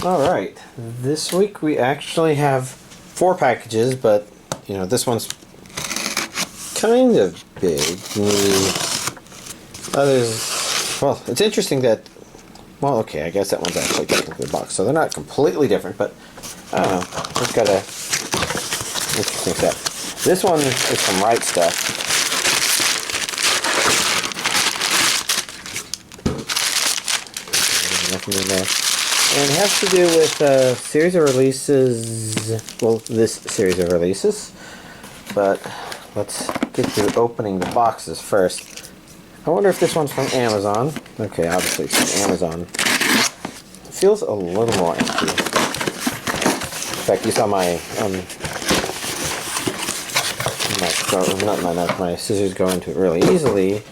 Alright, this week we actually have 4 packages, but you know, this one's kind of big. The others, well, it's interesting that, well, okay, I guess that one's actually technically a box, so they're not completely different, but I don't know, we've got a interesting set. This one is from Right Stuff. Nothing in there. And it has to do with a series of releases, well, this series of releases, but let's get to opening the boxes first. I wonder if this one's from Amazon. Okay, obviously it's from Amazon. It feels a little more empty. In fact, you saw my my scissors go into it really easily.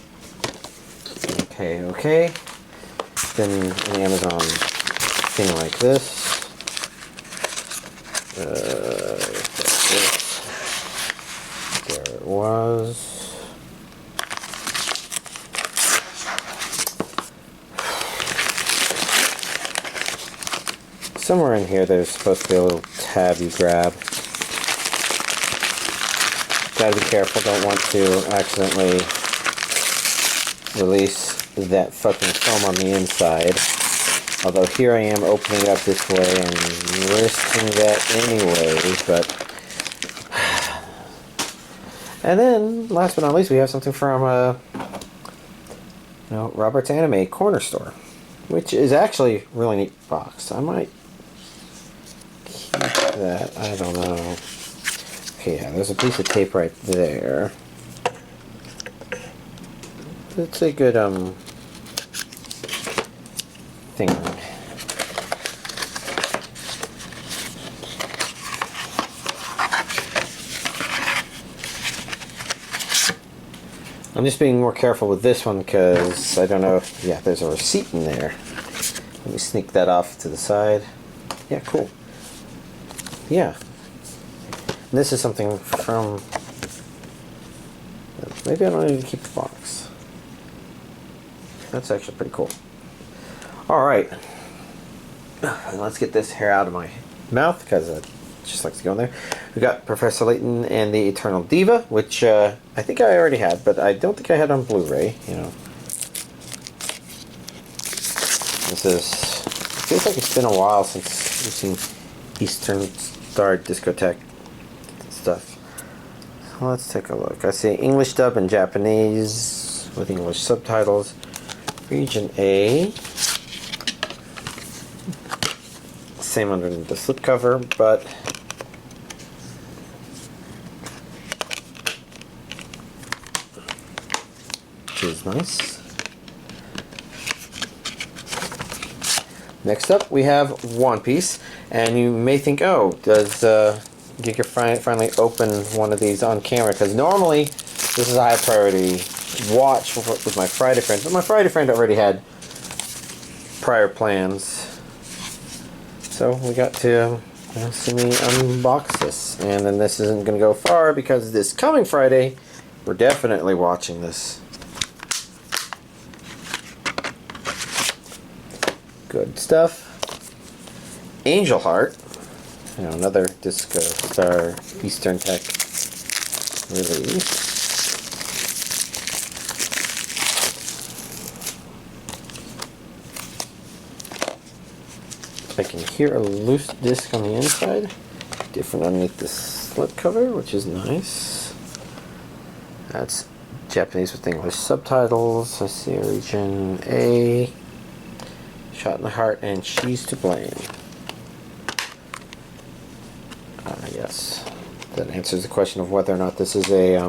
Okay. Then an Amazon thing like this. There it was. Somewhere in here there's supposed to be a little tab you grab. Gotta be careful, don't want to accidentally release that fucking foam on the inside. Although here I am opening it up this way and risking that anyway, but... And then, last but not least, we have something from Robert's Anime Corner Store, which is actually a really neat box. I might keep that, I don't know. Okay, yeah, there's a piece of tape right there. It's a good thing. I'm just being more careful with this one because I don't know if, yeah, there's a receipt in there. Let me sneak that off to the side. Yeah, cool. Yeah. And this is something from, maybe I don't need to keep the box. That's actually pretty cool. Alright. Let's get this hair out of my mouth because it just likes to go in there. We got Professor Layton and the Eternal Diva, which I think I already had, but I don't think I had on Blu-ray, you know. This is, feels like it's been a while since we've seen Eastern Star Discotheque stuff. So let's take a look. I see English dub and Japanese with English subtitles. Region A. Same underneath the slipcover, but which is nice. Next up, we have One Piece, and you may think, oh, does Giger finally open one of these on camera? Because normally this is a high priority watch with my Friday friend, but my Friday friend already had prior plans, so we got to see me unbox this. And then this isn't going to go far because this coming Friday we're definitely watching this. Good stuff. Angel Heart, you know, another Disco Star Eastern Tech release. I can hear a loose disc on the inside, different underneath the slipcover, which is nice. That's Japanese with English subtitles. I see Region A, Shot in the Heart, and She's to Blame. Yes, that answers the question of whether or not this is a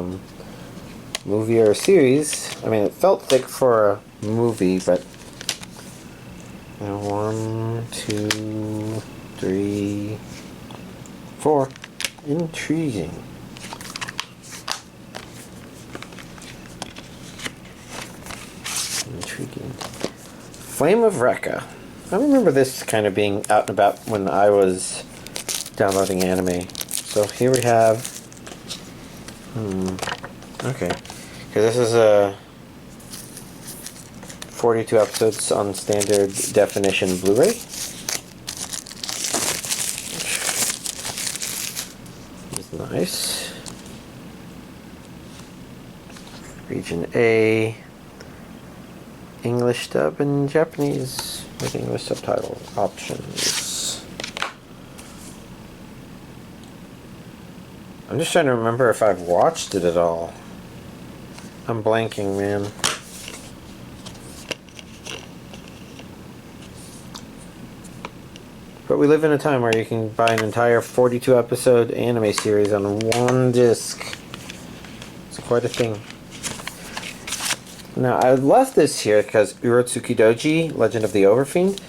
movie or a series. I mean, it felt thick for a movie, but 1, 2, 3, 4. Intriguing. Flame of Recca. I remember this kind of being out and about when I was downloading anime. So here we have... okay. Because this is a 42 episodes on standard definition Blu-ray. Nice. Region A. English dub and Japanese with English subtitle options. I'm just trying to remember if I've watched it at all. I'm blanking, man. But we live in a time where you can buy an entire 42 episode anime series on one disc. It's quite a thing. Now, I left this here because Urotsukidoji, Legend of the Overfiend,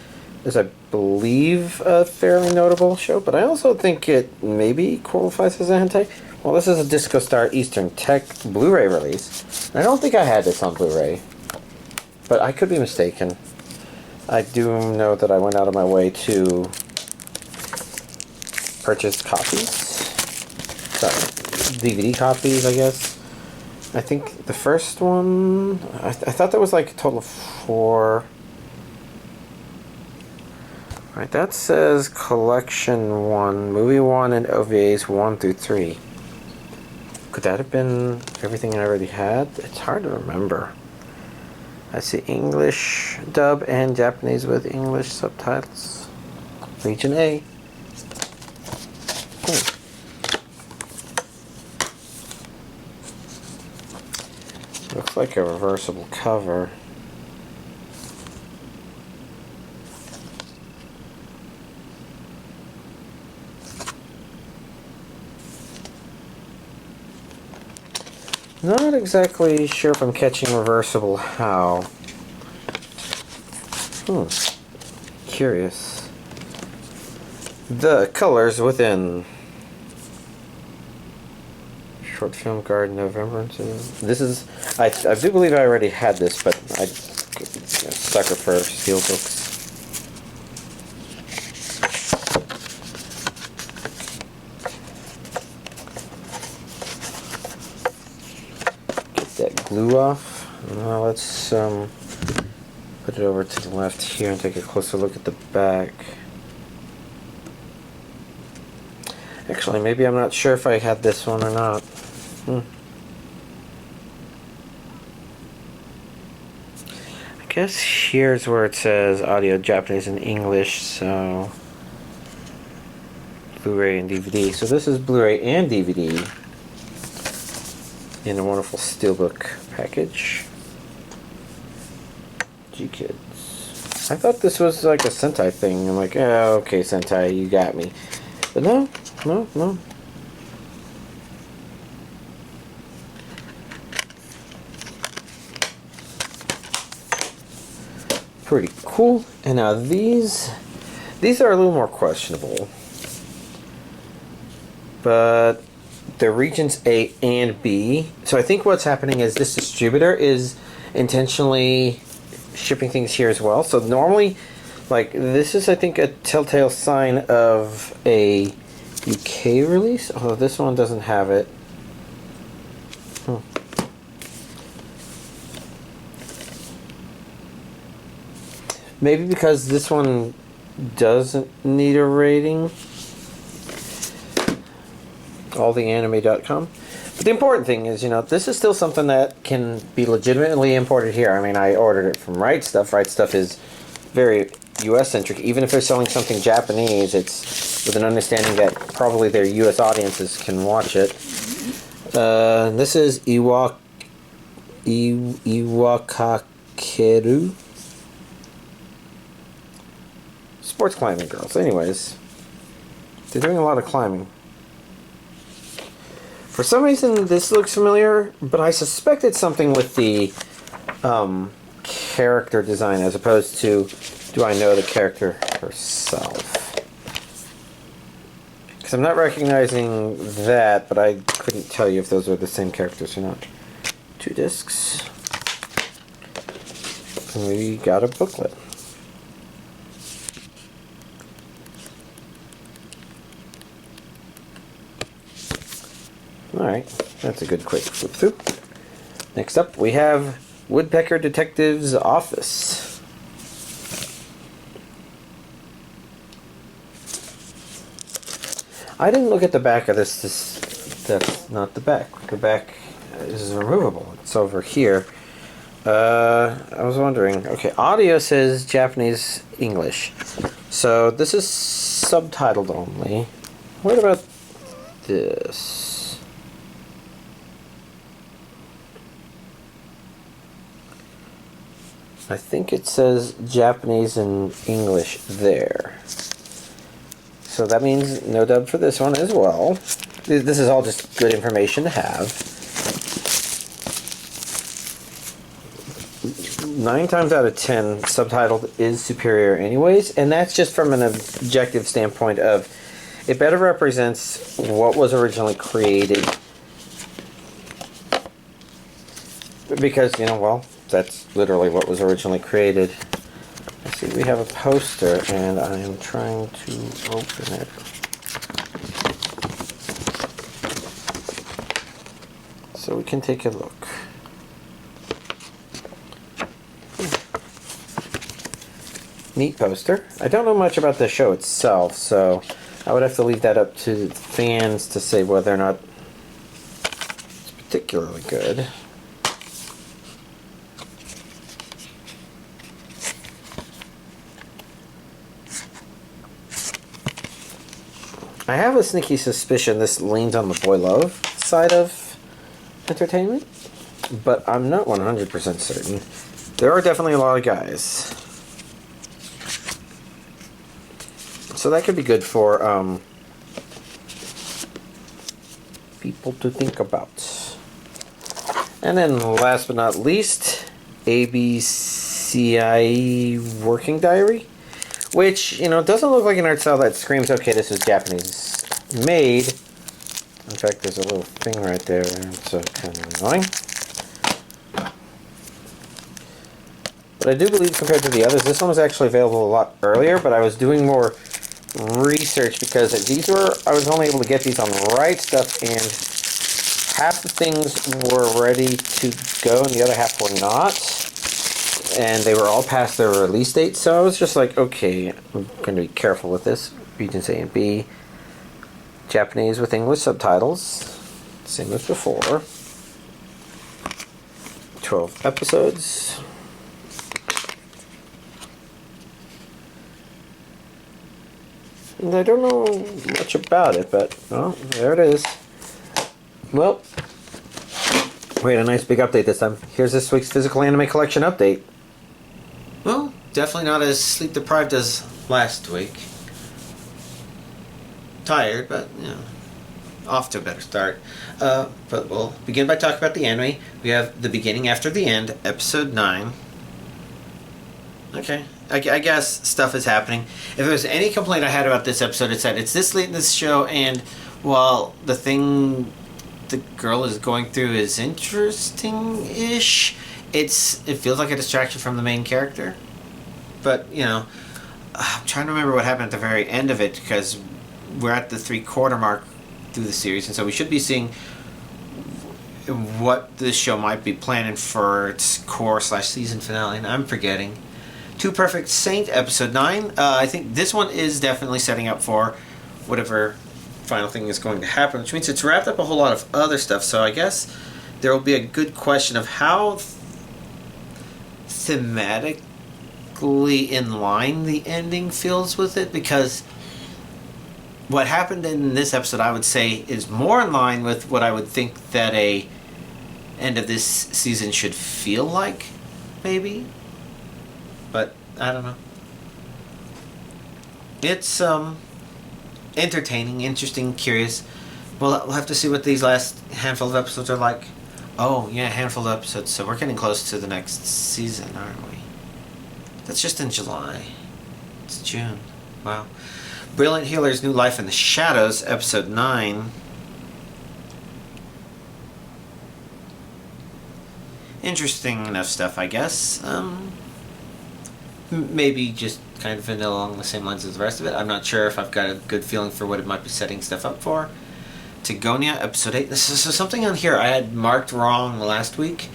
is, I believe, a fairly notable show, but I also think it maybe qualifies as a hentai. Well, this is a Disco Star Eastern Tech Blu-ray release. I don't think I had this on Blu-ray, but I could be mistaken. I do know that I went out of my way to purchase copies. Sorry, DVD copies, I guess. I think the first one, I thought that was like a total of 4. Alright, that says Collection 1, Movie 1, and OVAs 1 through 3. Could that have been everything I already had? It's hard to remember. I see English dub and Japanese with English subtitles. Region A. Cool. Looks like a reversible cover. Not exactly sure if I'm catching reversible how. Curious. The Colors Within. Short film guard November. This is, I do believe I already had this, but I'm a sucker for steelbooks. Get that glue off. Now let's put it over to the left here and take a closer look at the back. Actually, maybe I'm not sure if I had this one or not. I guess here's where it says audio Japanese and English, so Blu-ray and DVD. So this is Blu-ray and DVD in a wonderful steelbook package. G-Kids. I thought this was like a Sentai thing. I'm like, oh, okay, Sentai, you got me. But no. Pretty cool. And now these are a little more questionable. But they're regions A and B. So I think what's happening is this distributor is intentionally shipping things here as well. So normally, like, this is, I think, a telltale sign of a UK release, although this one doesn't have it. Maybe because this one doesn't need a rating. Alltheanime.com. But the important thing is, you know, this is still something that can be legitimately imported here. I mean, I ordered it from Right Stuff. Right Stuff is very US-centric. Even if they're selling something Japanese, it's with an understanding that probably their US audiences can watch it. This is Iwakakerui. Sports climbing girls. Anyways, they're doing a lot of climbing. For some reason, this looks familiar, but I suspect it's something with the character design as opposed to, do I know the character herself? Because I'm not recognizing that, but I couldn't tell you if those are the same characters or not. 2 discs. And we got a booklet. Alright, that's a good quick flip through. Next up, we have Woodpecker Detective's Office. I didn't look at the back of this that's not the back. The back is removable. It's over here. I was wondering. Okay, audio says Japanese, English. So this is subtitled only. What about this? I think it says Japanese and English there. So that means no dub for this one as well. This is all just good information to have. 9 times out of 10, subtitled is superior anyways, and that's just from an objective standpoint of it better represents what was originally created. Because, you know, well, that's literally what was originally created. Let's see, we have a poster, and I am trying to open it. So we can take a look. Neat poster. I don't know much about the show itself, so I would have to leave that up to fans to say whether or not it's particularly good. I have a sneaky suspicion this leans on the boy love side of entertainment, but I'm not 100% certain. There are definitely a lot of guys. So that could be good for people to think about. And then last but not least, ABCiee Working Diary, which, you know, doesn't look like an art style that screams, okay, this is Japanese made. In fact, there's a little thing right there. It's kind of annoying. But I do believe compared to the others, this one was actually available a lot earlier, but I was doing more research because I was only able to get these on the right stuff, and half the things were ready to go and the other half were not, and they were all past their release date. So I was just like, okay, I'm going to be careful with this. Regions A and B, Japanese with English subtitles, same as before. 12 episodes. And I don't know much about it, but, well, there it is. Well, we had a nice big update this time. Here's this week's Physical Anime Collection update. Well, definitely not as sleep deprived as last week. Tired, but, you know, off to a better start. But we'll begin by talking about the anime. We have The Beginning After the End, Episode 9. Okay. I guess stuff is happening. If there was any complaint I had about this episode, it's that it's this late in this show, and while the thing the girl is going through is interesting-ish, it feels like a distraction from the main character. But, you know, I'm trying to remember what happened at the very end of it, because we're at the 3/4 mark through the series, and so we should be seeing what this show might be planning for its core/season finale, and I'm forgetting. Two Perfect Saint, Episode 9. I think this one is definitely setting up for whatever final thing is going to happen, which means it's wrapped up a whole lot of other stuff, so I guess there will be a good question of how thematically in line the ending feels with it, because what happened in this episode, I would say, is more in line with what I would think that a end of this season should feel like, maybe. But I don't know. It's entertaining, interesting, curious. We'll have to see what these last handful of episodes are like. Oh yeah, handful of episodes. So we're getting close to the next season, aren't we? That's just in July. It's June. Wow. Brilliant Healer's New Life in the Shadows, Episode 9. Interesting enough stuff, I guess. Maybe just kind of vanilla along the same lines as the rest of it. I'm not sure if I've got a good feeling for what it might be setting stuff up for. Tigonia, Episode 8. This is something on here I had marked wrong last week.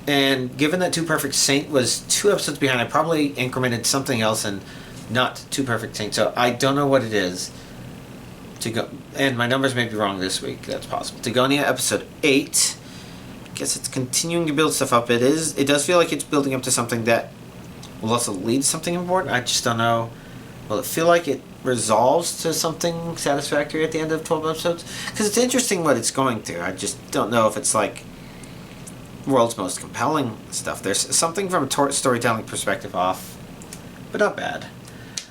And given that Two Perfect Saint was 2 episodes behind, I probably incremented something else and not Two Perfect Saint. So I don't know what it is. to go, and my numbers may be wrong this week, that's possible. Tigonia episode 8. I guess it's continuing to build stuff up. It does feel like it's building up to something that will also lead to something important. I just don't know. Will it feel like it resolves to something satisfactory at the end of 12 episodes? Because it's interesting what it's going through. I just don't know if it's like world's most compelling stuff. There's something from a storytelling perspective off, but not bad.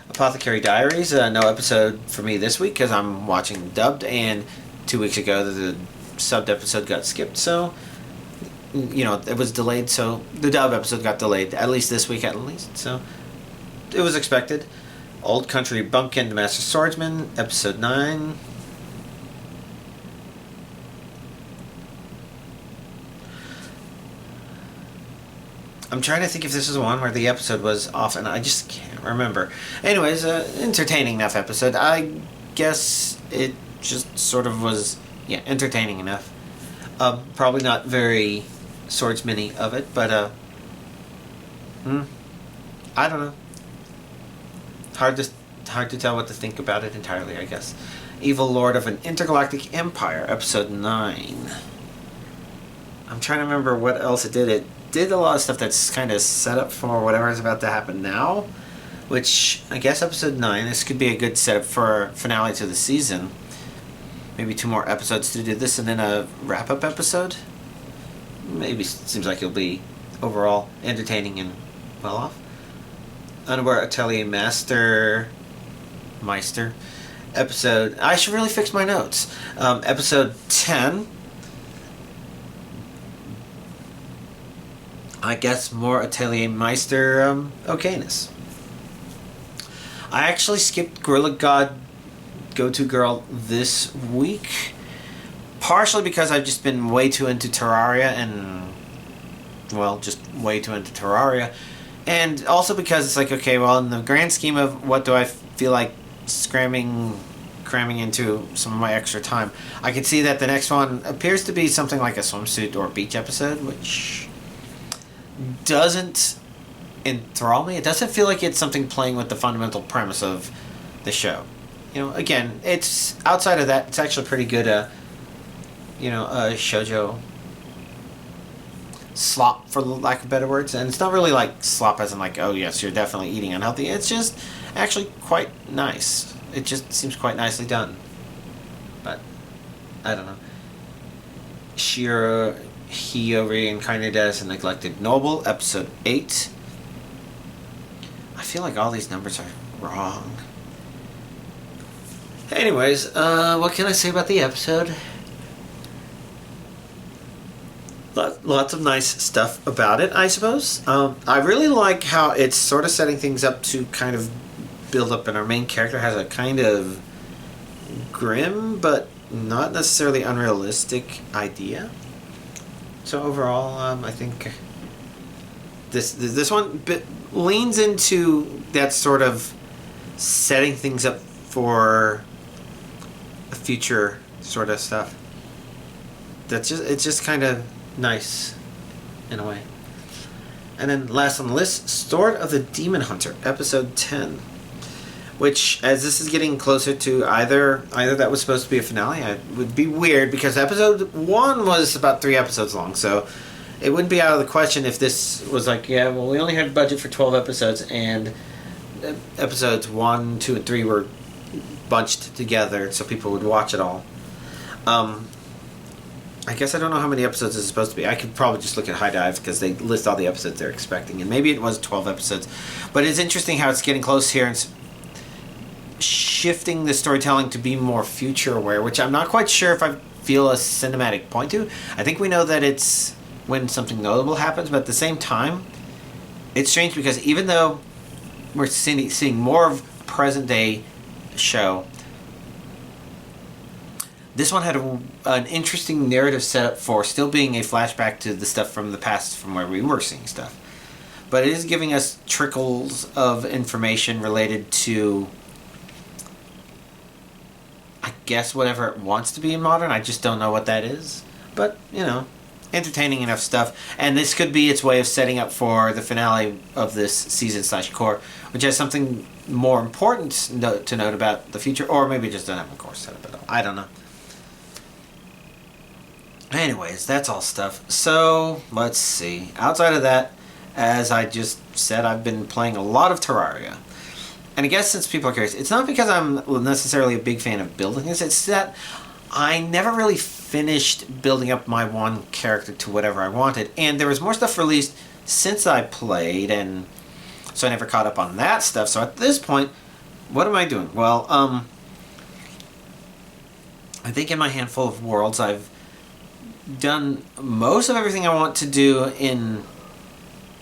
Apothecary Diaries, no episode for me this week because I'm watching dubbed, and 2 weeks ago the subbed episode got skipped, so it was delayed, so the dub episode got delayed, at least this week at least, so it was expected. Old Country Bumpkin the Master Swordsman, episode 9. I'm trying to think if this is one where the episode was off, and I just can't remember. Anyways, entertaining enough episode. I guess it just sort of was, entertaining enough. Probably not very swordsman-y of it, but, I don't know. Hard to tell what to think about it entirely, I guess. Evil Lord of an Intergalactic Empire, episode 9. I'm trying to remember what else it did. It did a lot of stuff that's kind of set up for whatever is about to happen now, which I guess episode 9, this could be a good setup for a finale to the season. Maybe 2 more episodes to do this and then a wrap-up episode. Maybe seems like it'll be overall entertaining and well off. Underwear Atelier Meister episode, I should really fix my notes. Episode 10. I guess more Atelier Meister okayness. I actually skipped Gorilla God Go-To Girl this week, partially because I've just been way too into Terraria and also because it's like, okay, well, in the grand scheme of what do I feel like cramming into some of my extra time, I can see that the next one appears to be something like a swimsuit or beach episode, which doesn't enthrall me. It doesn't feel like it's something playing with the fundamental premise of the show. Again, it's outside of that, it's actually pretty good, shoujo slop, for lack of better words. And it's not really like slop as in like, oh yes, you're definitely eating unhealthy. It's just actually quite nice. It just seems quite nicely done. But I don't know. Shiro Hio reincarnated as a neglected noble, episode 8. I feel like all these numbers are wrong. Anyways, what can I say about the episode? Lots of nice stuff about it, I suppose. I really like how it's sort of setting things up to kind of build up, and our main character has a kind of grim, but not necessarily unrealistic idea. So overall, I think this one leans into that sort of setting things up for a future sort of stuff. It's just kind of nice in a way. And then last on the list, Sword of the Demon Hunter, episode 10. Which, as this is getting closer to either that was supposed to be a finale, it would be weird because episode 1 was about 3 episodes long, so it wouldn't be out of the question if this was like, we only had a budget for 12 episodes, and episodes 1, 2, and 3 were bunched together so people would watch it all. I guess I don't know how many episodes it's supposed to be. I could probably just look at High Dive because they list all the episodes they're expecting, and maybe it was 12 episodes. But it's interesting how it's getting close here and shifting the storytelling to be more future aware, which I'm not quite sure if I feel a cinematic point to. I think we know that it's when something notable happens, but at the same time, it's strange because even though we're seeing more of present day show, this one had an interesting narrative setup for still being a flashback to the stuff from the past from where we were seeing stuff. But it is giving us trickles of information related to, I guess, whatever it wants to be in modern. I just don't know what that is. But, entertaining enough stuff, and this could be its way of setting up for the finale of this season / core, which has something more important to note about the future, or maybe it just doesn't have a core set up at all. I don't know. Anyways, that's all stuff. So, let's see. Outside of that, as I just said, I've been playing a lot of Terraria. And I guess since people are curious, it's not because I'm necessarily a big fan of building this, it's that I never really finished building up my one character to whatever I wanted, and there was more stuff released since I played, and so I never caught up on that stuff. So at this point, what am I doing? Well, I think in my handful of worlds, I've done most of everything I want to do in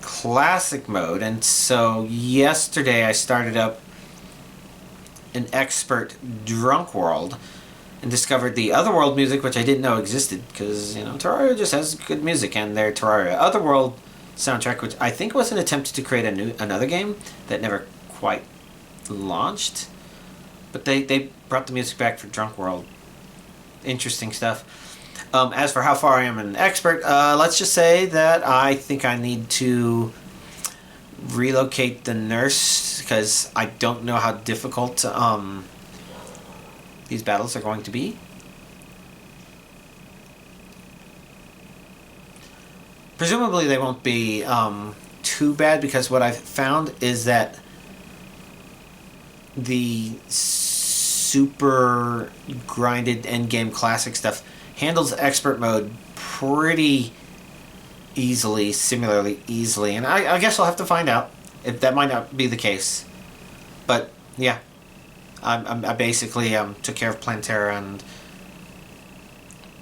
classic mode, and so yesterday I started up an expert drunk world and discovered the Otherworld music, which I didn't know existed, because, you know, Terraria just has good music, and their Terraria Otherworld soundtrack, which I think was an attempt to create another game that never quite launched, but they brought the music back for Drunk World. Interesting stuff. As for how far I am an expert, let's just say that I think I need to relocate the nurse, because I don't know how difficult these battles are going to be. Presumably they won't be too bad, because what I've found is that the super grinded endgame classic stuff handles expert mode pretty easily, similarly easily, and I guess I'll have to find out if that might not be the case. But yeah, I basically took care of Plantera and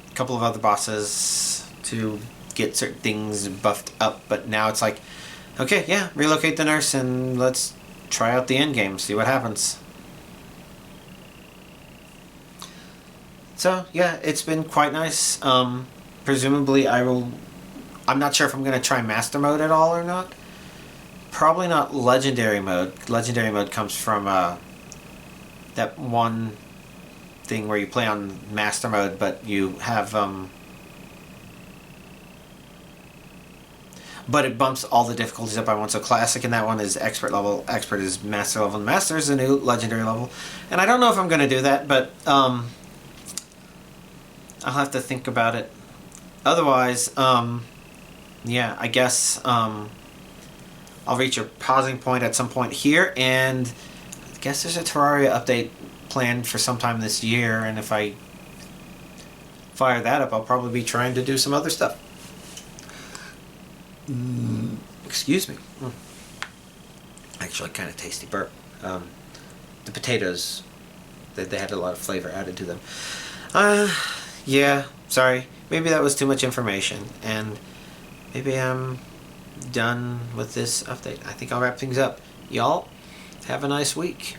a couple of other bosses to get certain things buffed up, but now it's like, okay, yeah, relocate the nurse and let's try out the end game, see what happens. So yeah, it's been quite nice. Presumably I'm not sure if I'm going to try Master Mode at all or not. Probably not Legendary Mode. Legendary Mode comes from that one thing where you play on Master Mode, but you have but it bumps all the difficulties up by one. So Classic in that one is Expert level, Expert is Master level, and Master is a new Legendary level. And I don't know if I'm going to do that, but I'll have to think about it. Otherwise, yeah, I guess I'll reach a pausing point at some point here, and I guess there's a Terraria update planned for sometime this year, and if I fire that up, I'll probably be trying to do some other stuff. Excuse me. Actually, kind of tasty burp. The potatoes, they had a lot of flavor added to them. Yeah, sorry. Maybe that was too much information, and maybe I'm done with this update. I think I'll wrap things up. Y'all, have a nice week.